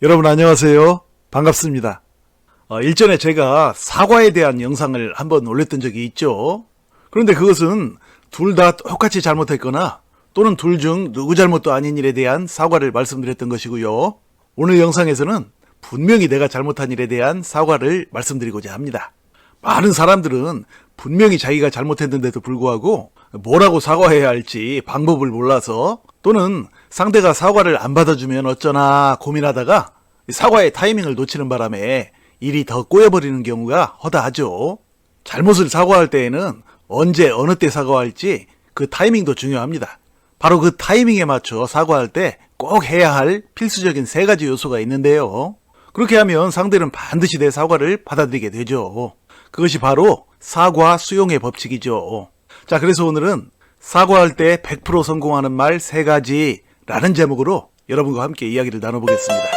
여러분 안녕하세요. 반갑습니다. 일전에 제가 사과에 대한 영상을 한번 올렸던 적이 있죠. 그런데 그것은 둘 다 똑같이 잘못했거나 또는 둘 중 누구 잘못도 아닌 일에 대한 사과를 말씀드렸던 것이고요. 오늘 영상에서는 분명히 내가 잘못한 일에 대한 사과를 말씀드리고자 합니다. 많은 사람들은 분명히 자기가 잘못했는데도 불구하고 뭐라고 사과해야 할지 방법을 몰라서 또는 상대가 사과를 안 받아주면 어쩌나 고민하다가 사과의 타이밍을 놓치는 바람에 일이 더 꼬여버리는 경우가 허다하죠. 잘못을 사과할 때에는 언제 어느 때 사과할지 그 타이밍도 중요합니다. 바로 그 타이밍에 맞춰 사과할 때 꼭 해야 할 필수적인 3가지 요소가 있는데요. 그렇게 하면 상대는 반드시 내 사과를 받아들이게 되죠. 그것이 바로 사과 수용의 법칙이죠. 자, 그래서 오늘은 사과할 때 100% 성공하는 말 3가지라는 제목으로 여러분과 함께 이야기를 나눠보겠습니다.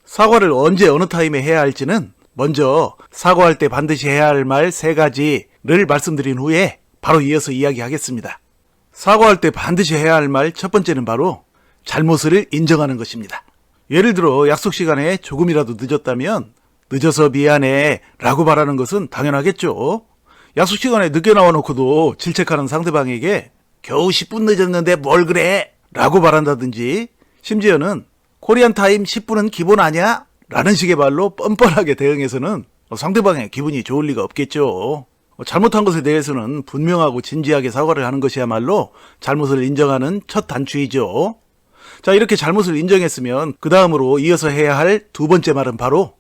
사과를 언제 어느 타임에 해야 할지는 먼저 사과할 때 반드시 해야 할 말 3가지를 말씀드린 후에 바로 이어서 이야기하겠습니다. 사과할 때 반드시 해야 할 말 첫 번째는 바로 잘못을 인정하는 것입니다. 예를 들어 약속 시간에 조금이라도 늦었다면 늦어서 미안해 라고 말하는 것은 당연하겠죠. 약속 시간에 늦게 나와놓고도 질책하는 상대방에게 겨우 10분 늦었는데 뭘 그래 라고 말한다든지, 심지어는 코리안 타임 10분은 기본 아냐? 라는 식의 말로 뻔뻔하게 대응해서는 상대방의 기분이 좋을 리가 없겠죠. 잘못한 것에 대해서는 분명하고 진지하게 사과를 하는 것이야말로 잘못을 인정하는 첫 단추이죠. 자, 이렇게 잘못을 인정했으면 그 다음으로 이어서 해야 할 두 번째 말은 바로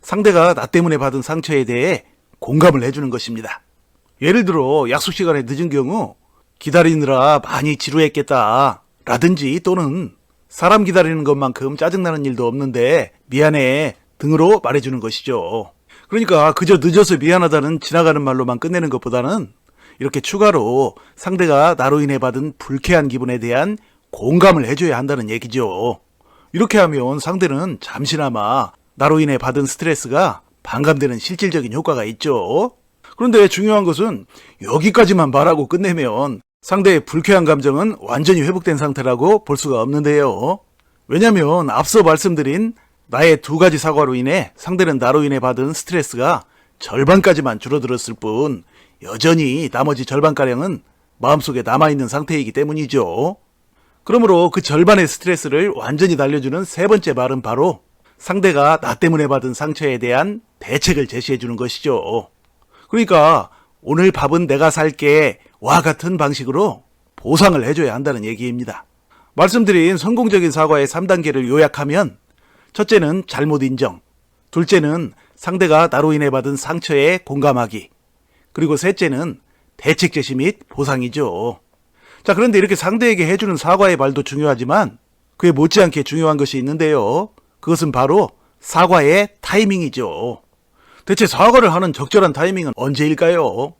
상대가 나 때문에 받은 상처에 대해 공감을 해주는 것입니다. 예를 들어 약속 시간에 늦은 경우 기다리느라 많이 지루했겠다 라든지, 또는 사람 기다리는 것만큼 짜증나는 일도 없는데 미안해 등으로 말해주는 것이죠. 그러니까 그저 늦어서 미안하다는 지나가는 말로만 끝내는 것보다는 이렇게 추가로 상대가 나로 인해 받은 불쾌한 기분에 대한 공감을 해줘야 한다는 얘기죠. 이렇게 하면 상대는 잠시나마 나로 인해 받은 스트레스가 반감되는 실질적인 효과가 있죠. 그런데 중요한 것은 여기까지만 말하고 끝내면 상대의 불쾌한 감정은 완전히 회복된 상태라고 볼 수가 없는데요. 왜냐하면 앞서 말씀드린 나의 2가지 사과로 인해 상대는 나로 인해 받은 스트레스가 절반까지만 줄어들었을 뿐 여전히 나머지 절반가량은 마음속에 남아있는 상태이기 때문이죠. 그러므로 그 절반의 스트레스를 완전히 날려주는 3번째 말은 바로 상대가 나 때문에 받은 상처에 대한 대책을 제시해주는 것이죠. 그러니까 오늘 밥은 내가 살게 와 같은 방식으로 보상을 해줘야 한다는 얘기입니다. 말씀드린 성공적인 사과의 3단계를 요약하면, 첫째는 잘못 인정, 둘째는 상대가 나로 인해 받은 상처에 공감하기, 그리고 셋째는 대책 제시 및 보상이죠. 자, 그런데 이렇게 상대에게 해주는 사과의 말도 중요하지만 그에 못지않게 중요한 것이 있는데요. 그것은 바로 사과의 타이밍이죠. 대체 사과를 하는 적절한 타이밍은 언제일까요?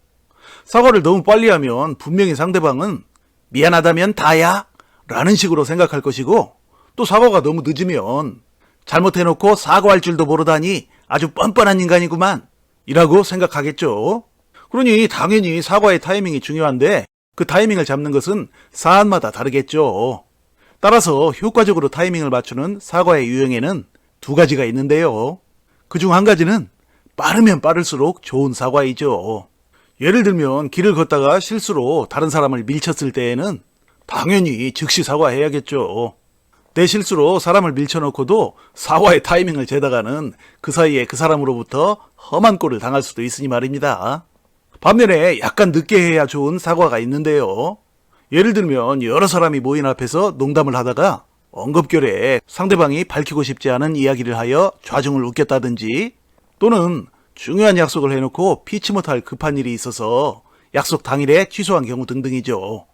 사과를 너무 빨리 하면 분명히 상대방은 미안하다면 다야 라는 식으로 생각할 것이고, 또 사과가 너무 늦으면 잘못해놓고 사과할 줄도 모르다니 아주 뻔뻔한 인간이구만 이라고 생각하겠죠. 그러니 당연히 사과의 타이밍이 중요한데 그 타이밍을 잡는 것은 사안마다 다르겠죠. 따라서 효과적으로 타이밍을 맞추는 사과의 유형에는 2가지가 있는데요. 그중 한 가지는 빠르면 빠를수록 좋은 사과이죠. 예를 들면 길을 걷다가 실수로 다른 사람을 밀쳤을 때에는 당연히 즉시 사과해야겠죠. 내 실수로 사람을 밀쳐놓고도 사과의 타이밍을 재다가는 그 사이에 그 사람으로부터 험한 꼴을 당할 수도 있으니 말입니다. 반면에 약간 늦게 해야 좋은 사과가 있는데요. 예를 들면 여러 사람이 모인 앞에서 농담을 하다가 엉겁결에 상대방이 밝히고 싶지 않은 이야기를 하여 좌중을 웃겼다든지, 또는 중요한 약속을 해놓고 피치 못할 급한 일이 있어서 약속 당일에 취소한 경우 등등이죠.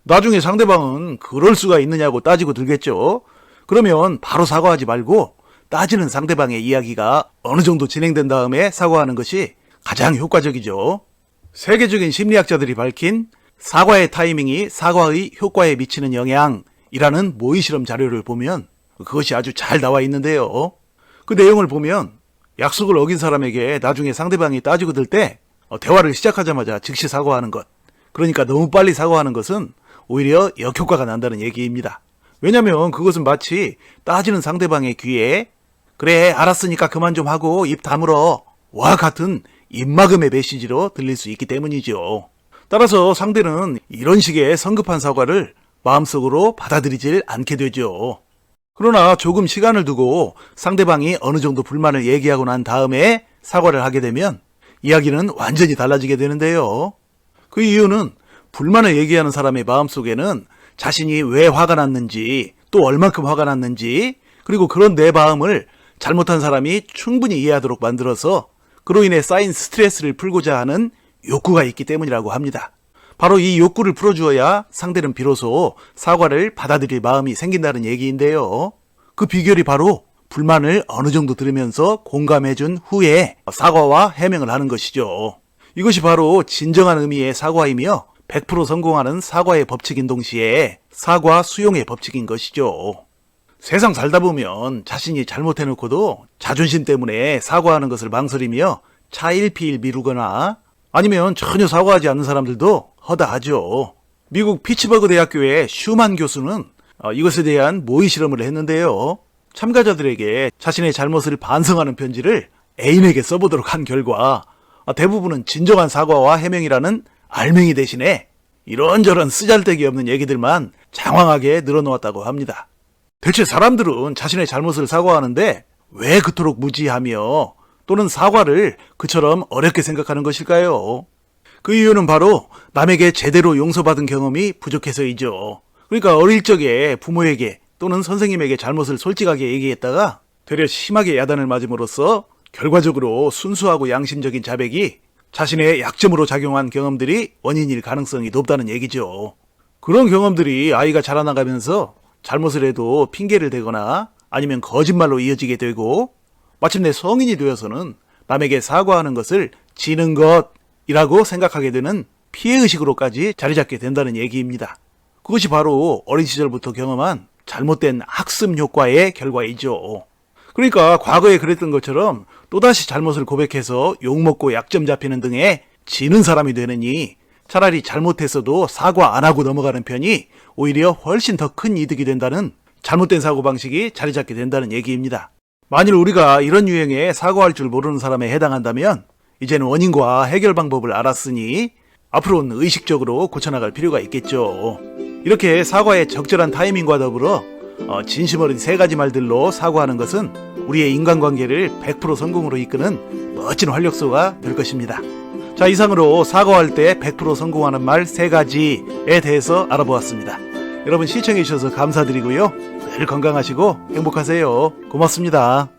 나중에 상대방은 그럴 수가 있느냐고 따지고 들겠죠. 그러면 바로 사과하지 말고 따지는 상대방의 이야기가 어느 정도 진행된 다음에 사과하는 것이 가장 효과적이죠. 세계적인 심리학자들이 밝힌 사과의 타이밍이 사과의 효과에 미치는 영향이라는 모의실험 자료를 보면 그것이 아주 잘 나와 있는데요. 그 내용을 보면 약속을 어긴 사람에게 나중에 상대방이 따지고 들 때 대화를 시작하자마자 즉시 사과하는 것, 그러니까 너무 빨리 사과하는 것은 오히려 역효과가 난다는 얘기입니다. 왜냐면 그것은 마치 따지는 상대방의 귀에 그래 알았으니까 그만 좀 하고 입 다물어 와 같은 입막음의 메시지로 들릴 수 있기 때문이죠. 따라서 상대는 이런 식의 성급한 사과를 마음속으로 받아들이질 않게 되죠. 그러나 조금 시간을 두고 상대방이 어느 정도 불만을 얘기하고 난 다음에 사과를 하게 되면 이야기는 완전히 달라지게 되는데요. 그 이유는 불만을 얘기하는 사람의 마음속에는 자신이 왜 화가 났는지 또 얼만큼 화가 났는지 그리고 그런 내 마음을 잘못한 사람이 충분히 이해하도록 만들어서 그로 인해 쌓인 스트레스를 풀고자 하는 욕구가 있기 때문이라고 합니다. 바로 이 욕구를 풀어주어야 상대는 비로소 사과를 받아들일 마음이 생긴다는 얘기인데요. 그 비결이 바로 불만을 어느 정도 들으면서 공감해준 후에 사과와 해명을 하는 것이죠. 이것이 바로 진정한 의미의 사과이며 100% 성공하는 사과의 법칙인 동시에 사과 수용의 법칙인 것이죠. 세상 살다 보면 자신이 잘못해놓고도 자존심 때문에 사과하는 것을 망설이며 차일피일 미루거나 아니면 전혀 사과하지 않는 사람들도 허다하죠. 미국 피츠버그 대학교의 슈만 교수는 이것에 대한 모의 실험을 했는데요. 참가자들에게 자신의 잘못을 반성하는 편지를 애인에게 써보도록 한 결과 대부분은 진정한 사과와 해명이라는 알맹이 대신에 이런저런 쓰잘데기 없는 얘기들만 장황하게 늘어놓았다고 합니다. 대체 사람들은 자신의 잘못을 사과하는데 왜 그토록 무지하며 또는 사과를 그처럼 어렵게 생각하는 것일까요? 그 이유는 바로 남에게 제대로 용서받은 경험이 부족해서이죠. 그러니까 어릴 적에 부모에게 또는 선생님에게 잘못을 솔직하게 얘기했다가 되려 심하게 야단을 맞음으로써 결과적으로 순수하고 양심적인 자백이 자신의 약점으로 작용한 경험들이 원인일 가능성이 높다는 얘기죠. 그런 경험들이 아이가 자라나가면서 잘못을 해도 핑계를 대거나 아니면 거짓말로 이어지게 되고 마침내 성인이 되어서는 남에게 사과하는 것을 지는 것이라고 생각하게 되는 피해의식으로까지 자리잡게 된다는 얘기입니다. 그것이 바로 어린 시절부터 경험한 잘못된 학습 효과의 결과이죠. 그러니까 과거에 그랬던 것처럼 또다시 잘못을 고백해서 욕먹고 약점 잡히는 등의 지는 사람이 되느니 차라리 잘못했어도 사과 안 하고 넘어가는 편이 오히려 훨씬 더 큰 이득이 된다는 잘못된 사고방식이 자리잡게 된다는 얘기입니다. 만일 우리가 이런 유형의 사과할 줄 모르는 사람에 해당한다면 이제는 원인과 해결 방법을 알았으니 앞으로는 의식적으로 고쳐나갈 필요가 있겠죠. 이렇게 사과의 적절한 타이밍과 더불어 진심 어린 세 가지 말들로 사과하는 것은 우리의 인간관계를 100% 성공으로 이끄는 멋진 활력소가 될 것입니다. 자, 이상으로 사과할 때 100% 성공하는 말 3가지에 대해서 알아보았습니다. 여러분 시청해 주셔서 감사드리고요. 늘 건강하시고 행복하세요. 고맙습니다.